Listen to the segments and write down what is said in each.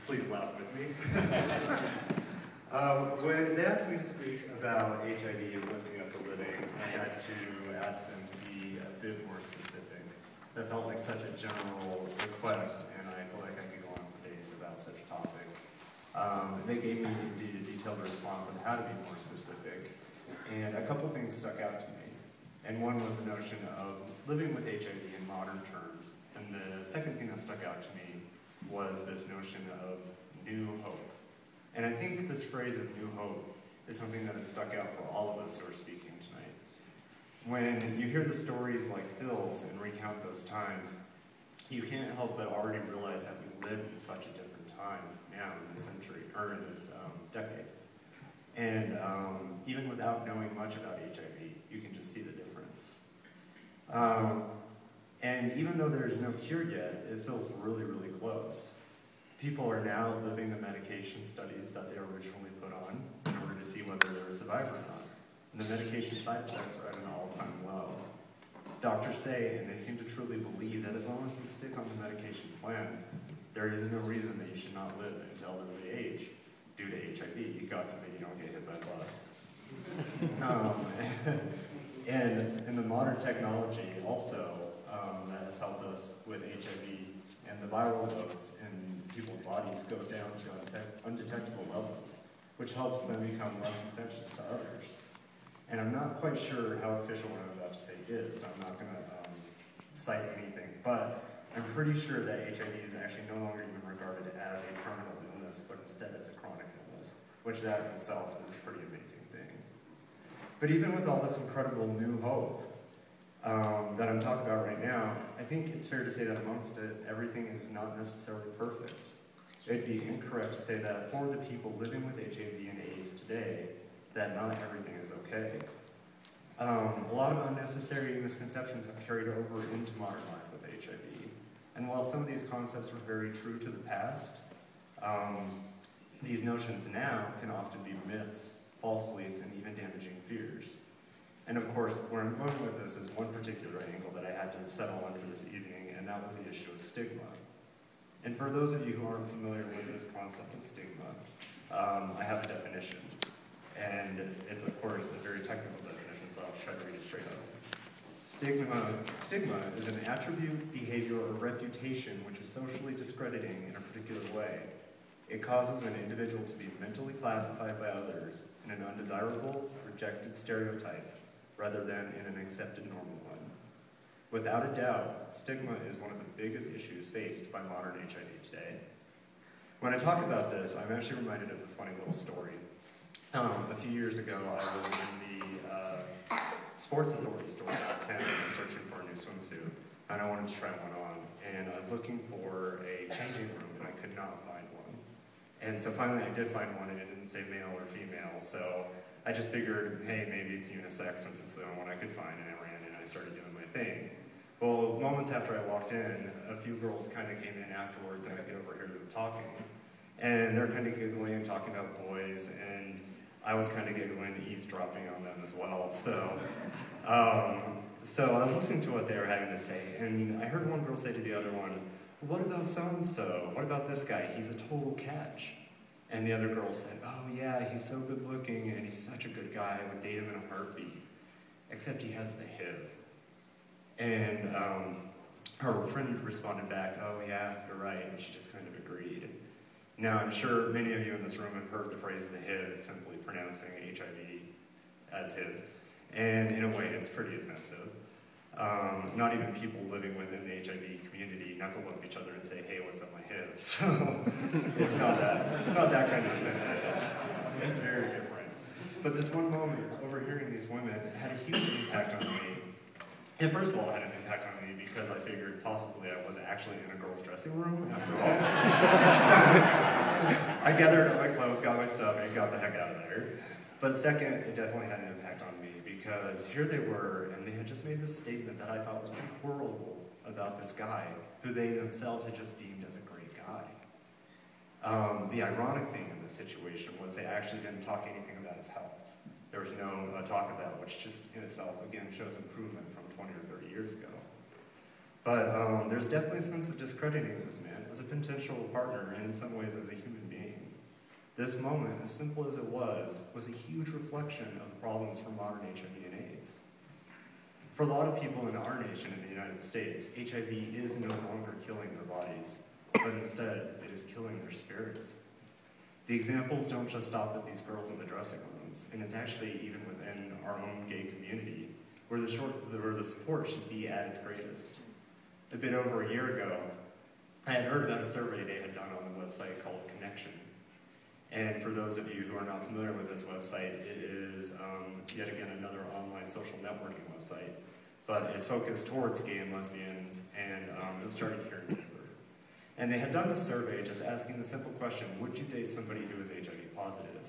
Please laugh with me. When they asked me to speak about HIV and lifting up the living, I had to ask them to be a bit more specific. That felt like such a general request, and I feel like I could go on for days about such a topic. They gave me indeed a detailed response on how to be more specific, and a couple things stuck out to me. And one was the notion of living with HIV in modern terms, and the second thing that stuck out to me was this notion of new hope. And I think this phrase of new hope is something that has stuck out for all of us who are speaking tonight. When you hear the stories like Phil's and recount those times, you can't help but already realize that we live in such a different time now in this century, or in this decade. And even without knowing much about HIV, you can just see the difference. And even though there's no cure yet, it feels really, really close. People are now living the medication studies that they originally put on in order to see whether they're a survivor or not. And the medication side effects are at an all-time low. Doctors say, and they seem to truly believe, that as long as you stick on the medication plans, there is no reason that you should not live until elderly age due to HIV. God forbid you don't get hit by a bus. And in the modern technology also that has helped us with HIV, and the viral loads in people's bodies go down to undetectable levels, which helps them become less infectious to others. And I'm not quite sure how official what I'm about to say is, so I'm not going to cite anything, but I'm pretty sure that HIV is actually no longer even regarded as a terminal illness, but instead as a chronic illness, which that in itself is a pretty amazing thing. But even with all this incredible new hope that I'm talking about right now, I think it's fair to say that amongst it, everything is not necessarily perfect. It'd be incorrect to say that for the people living with HIV and AIDS today, that not everything is okay. A lot of unnecessary misconceptions have carried over into modern life with HIV. And while some of these concepts were very true to the past, these notions now can often be myths, false beliefs, and even damaging fears. And of course, where I'm going with this is one particular angle that I had to settle on for this evening, and that was the issue of stigma. And for those of you who aren't familiar with this concept of stigma, I have a definition. And it's, of course, a very technical definition, so I'll try to read it straight up. Stigma is an attribute, behavior, or reputation which is socially discrediting in a particular way. It causes an individual to be mentally classified by others in an undesirable, rejected stereotype, rather than in an accepted normal one. Without a doubt, stigma is one of the biggest issues faced by modern HIV today. When I talk about this, I'm actually reminded of a funny little story. A few years ago, I was in the Sports Authority store at 10 searching for a new swimsuit, and I wanted to try one on. And I was looking for a changing room, and I could not find one. And so finally I did find one, and it didn't say male or female, so I just figured, hey, maybe it's unisex since it's the only one I could find, and I ran in and I started doing my thing. Well, moments after I walked in, a few girls kind of came in afterwards, and I could overhear them talking. And they're kind of giggling and talking about boys, and I was kind of giggling, eavesdropping on them as well. So I was listening to what they were having to say, and I heard one girl say to the other one, what about so-and-so? What about this guy? He's a total catch. And the other girl said, oh yeah, he's so good looking, and he's such a good guy, I would date him in a heartbeat. Except he has the HIV. And her friend responded back, oh yeah, you're right, and she just kind of agreed. Now, I'm sure many of you in this room have heard the phrase the HIV, simply pronouncing HIV as HIV. And in a way, it's pretty offensive. Not even people living within the HIV community knuckle up each other and say, hey, what's up my HIV? So it's not that kind of offensive. It's very different. But this one moment, overhearing these women, had a huge impact on me. And first of all, it had an impact on me because I figured possibly I was actually in a girl's dressing room, after all. I gathered up my clothes, got my stuff, and got the heck out of there. But second, it definitely had an impact on me because here they were, and they had just made this statement that I thought was pretty horrible about this guy, who they themselves had just deemed as a great guy. The ironic thing in this situation was they actually didn't talk anything about his health. There was no talk of that, which just in itself, again, shows improvement from 20 or 30 years ago. But there's definitely a sense of discrediting this man as a potential partner and in some ways as a human being. This moment, as simple as it was a huge reflection of the problems for modern HIV and AIDS. For a lot of people in our nation, in the United States, HIV is no longer killing their bodies, but instead it is killing their spirits. The examples don't just stop at these girls in the dressing rooms, and it's actually even within our own gay community, where the support should be at its greatest. A bit over a year ago, I had heard about a survey they had done on the website called Connection. And for those of you who are not familiar with this website, it is yet again another online social networking website, but it's focused towards gay and lesbians, and it was started here in Denver. And they had done a survey just asking the simple question, would you date somebody who is HIV positive?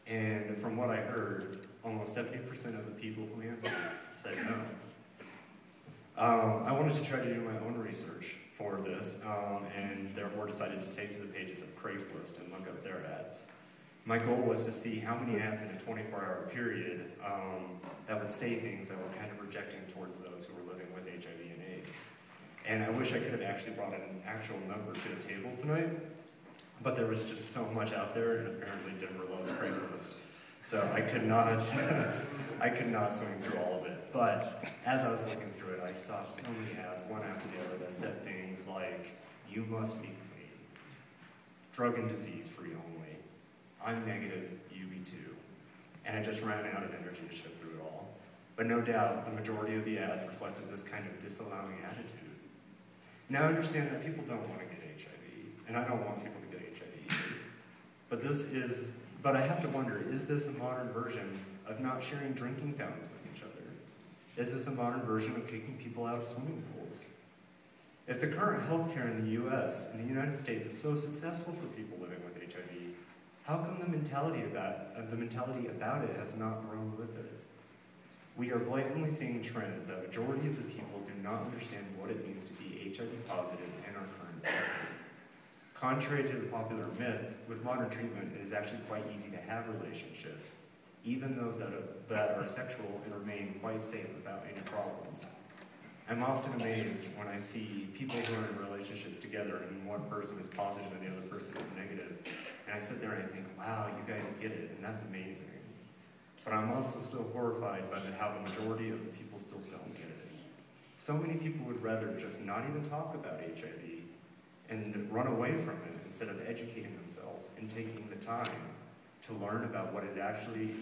And from what I heard, almost 70% of the people who answered said no. I wanted to try to do my own research for this, and therefore decided to take to the pages of Craigslist and look up their ads. My goal was to see how many ads in a 24-hour period that would say things that were kind of rejecting towards those who were living with HIV and AIDS. And I wish I could have actually brought an actual number to the table tonight, but there was just so much out there, and apparently Denver loves Craigslist. So I could not, I could not swing through all of it. But as I was looking through it, I saw so many ads, one after the other, that said things like, you must be clean, drug and disease free only, I'm negative, you be too. And I just ran out of energy to shift through it all. But no doubt, the majority of the ads reflected this kind of disallowing attitude. Now I understand that people don't want to get HIV, and I don't want people to get HIV either. But I have to wonder, is this a modern version of not sharing drinking fountains with each other? Is this a modern version of kicking people out of swimming pools? If the current healthcare in the US and the United States is so successful for people living with HIV, how come the mentality about it has not grown with it? We are blatantly seeing trends that majority of the people do not understand what it means to be HIV positive in our current day. Contrary to the popular myth, with modern treatment, it is actually quite easy to have relationships, even those that are sexual and remain quite safe without any problems. I'm often amazed when I see people who are in relationships together and one person is positive and the other person is negative, and I sit there and I think, wow, you guys get it, and that's amazing. But I'm also still horrified by how the majority of the people still don't get it. So many people would rather just not even talk about HIV and run away from it instead of educating themselves and taking the time to learn about what actually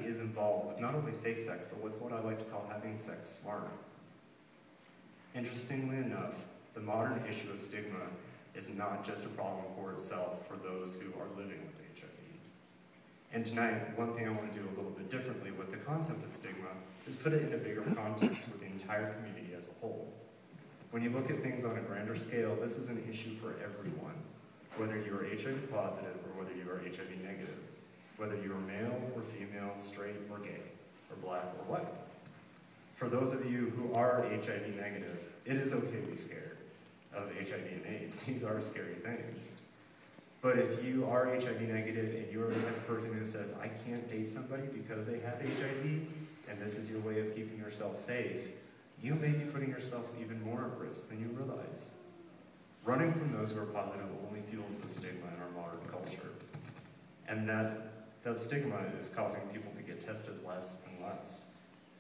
is involved with not only safe sex, but with what I like to call having sex smart. Interestingly enough, the modern issue of stigma is not just a problem for itself for those who are living with HIV. And tonight, one thing I want to do a little bit differently with the concept of stigma is put it in a bigger context with the entire community as a whole. When you look at things on a grander scale, this is an issue for everyone, whether you are HIV positive or whether you are HIV negative, whether you are male or female, straight or gay, or black or white. For those of you who are HIV negative, it is okay to be scared of HIV and AIDS. These are scary things. But if you are HIV negative and you are the type of person who says, I can't date somebody because they have HIV, and this is your way of keeping yourself safe, you may be putting yourself even more at risk than you realize. Running from those who are positive only fuels the stigma in our modern culture. And that stigma is causing people to get tested less and less.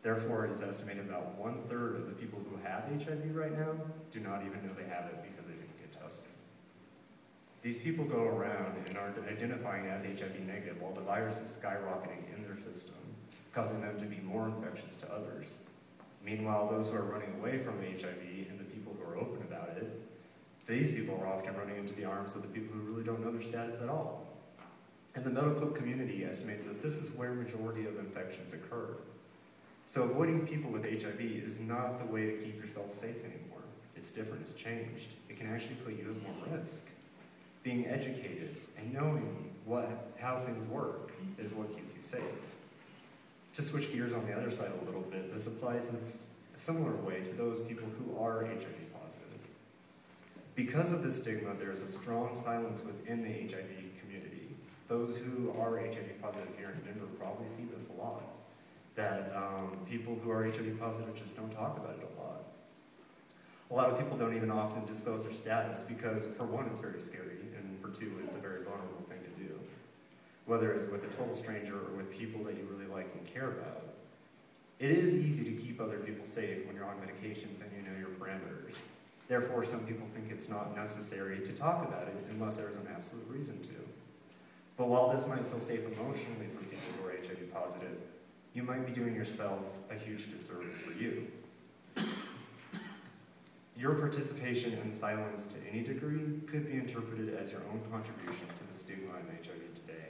Therefore, it is estimated about 1/3 of the people who have HIV right now do not even know they have it because they didn't get tested. These people go around and are identifying as HIV negative while the virus is skyrocketing in their system, causing them to be more infectious to others. Meanwhile, those who are running away from HIV and the people who are open about it, these people are often running into the arms of the people who really don't know their status at all. And the medical community estimates that this is where the majority of infections occur. So avoiding people with HIV is not the way to keep yourself safe anymore. It's different, it's changed. It can actually put you at more risk. Being educated and knowing how things work is what keeps you safe. To switch gears on the other side a little bit, this applies in a similar way to those people who are HIV positive. Because of this stigma, there's a strong silence within the HIV community. Those who are HIV positive here in Denver probably see this a lot, that people who are HIV positive just don't talk about it a lot. A A lot of people don't even often disclose their status because, for one, it's very scary, and for two, it's a very vulnerable thing to do. Whether it's with a total stranger or with people that you really like and care about. It is easy to keep other people safe when you're on medications and you know your parameters. Therefore, some people think it's not necessary to talk about it unless there's an absolute reason to. But while this might feel safe emotionally for people who are HIV positive, you might be doing yourself a huge disservice for you. Your participation in silence to any degree could be interpreted as your own contribution to the stigma in HIV today.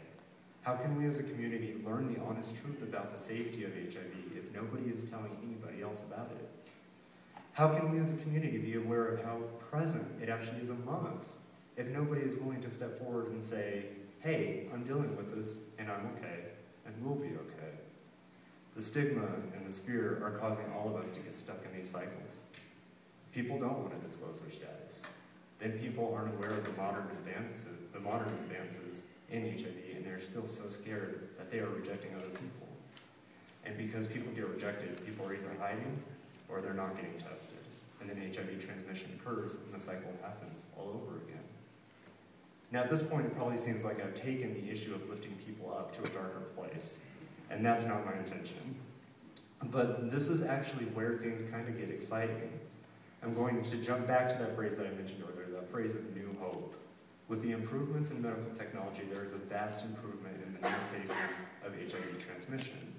How can we as a community learn the honest truth about the safety of HIV if nobody is telling anybody else about it? How can we as a community be aware of how present it actually is among us if nobody is willing to step forward and say, hey, I'm dealing with this and I'm okay and we'll be okay? The stigma and the fear are causing all of us to get stuck in these cycles. People don't want to disclose their status. Then people aren't aware of the modern advances in HIV, and they're still so scared that they are rejecting other people. And because people get rejected, people are either hiding or they're not getting tested. And then HIV transmission occurs and the cycle happens all over again. Now at this point, it probably seems like I've taken the issue of lifting people up to a darker place, and that's not my intention. But this is actually where things kind of get exciting. I'm going to jump back to that phrase that I mentioned earlier, that phrase of new hope. With the improvements in medical technology, there is a vast improvement in the known cases of HIV transmission.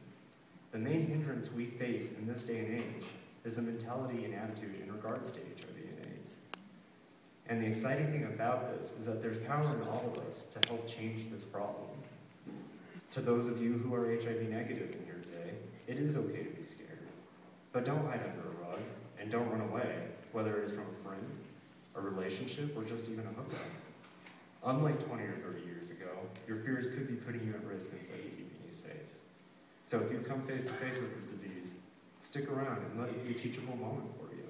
The main hindrance we face in this day and age is the mentality and attitude in regards to HIV and AIDS. And the exciting thing about this is that there's power in all of us to help change this problem. To those of you who are HIV negative in here today, it is okay to be scared. But don't hide under a rug, and don't run away, whether it is from a friend, a relationship, or just even a hookup. Unlike 20 or 30 years ago, your fears could be putting you at risk instead of keeping you safe. So if you come face to face with this disease, stick around and let it be a teachable moment for you.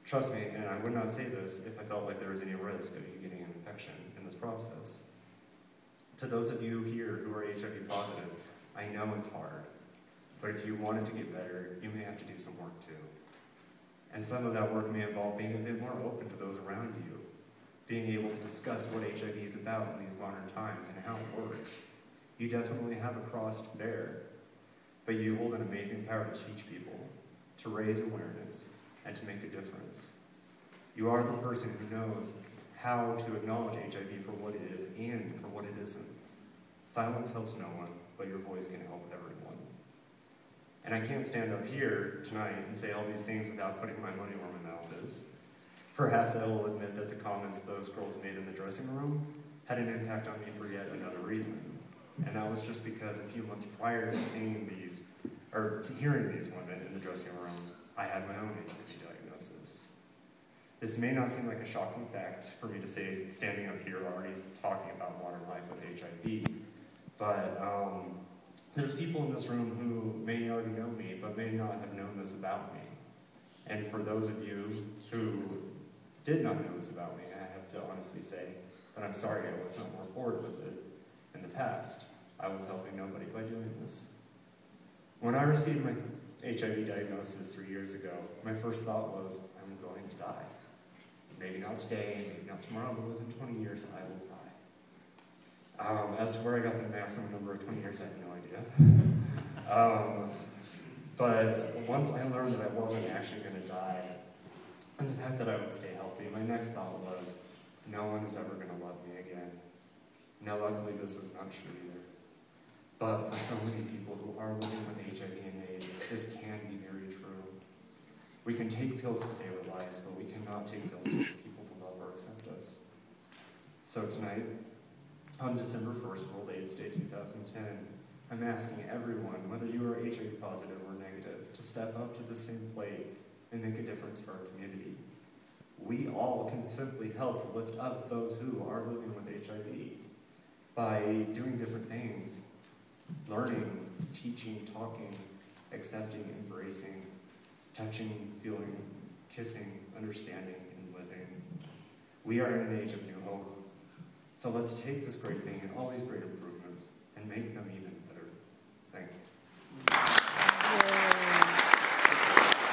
Trust me, and I would not say this if I felt like there was any risk of you getting an infection in this process. To those of you here who are HIV positive, I know it's hard, but if you want it to get better, you may have to do some work too. And some of that work may involve being a bit more open to those around you, being able to discuss what HIV is about in these modern times and how it works. You definitely have a cross to bear, but you hold an amazing power to teach people, to raise awareness, and to make a difference. You are the person who knows how to acknowledge HIV for what it is and for what it isn't. Silence helps no one, but your voice can help everyone. And I can't stand up here tonight and say all these things without putting my money where my mouth is. Perhaps I will admit that the comments those girls made in the dressing room had an impact on me for yet another reason. And that was just because a few months prior to seeing these, or to hearing these women in the dressing room, I had my own HIV diagnosis. This may not seem like a shocking fact for me to say standing up here already talking about modern life with HIV, but there's people in this room who may already know me, but may not have known this about me. And for those of you who did not know this about me, I have to honestly say that I'm sorry I was not more forward with it in the past. I was helping nobody by doing this. When I received my HIV diagnosis 3 years ago, my first thought was, I'm going to die. Maybe not today, maybe not tomorrow, but within 20 years, I will die. As to where I got the maximum number of 20 years, I have no idea. But once I learned that I wasn't actually going to die, and the fact that I would stay healthy, my next thought was, no one is ever going to love me again. Now, luckily, this is not true either. But for so many people who are living with HIV and AIDS, this can be very true. We can take pills to save our lives, but we cannot take pills to get people to love or accept us. So tonight, on December 1st, World AIDS Day 2010, I'm asking everyone, whether you are HIV positive or negative, to step up to the same plate and make a difference for our community. We all can simply help lift up those who are living with HIV by doing different things, learning, teaching, talking, accepting, embracing, touching, feeling, kissing, understanding, and living. We are in an age of new hope. So let's take this great thing and all these great improvements and make them even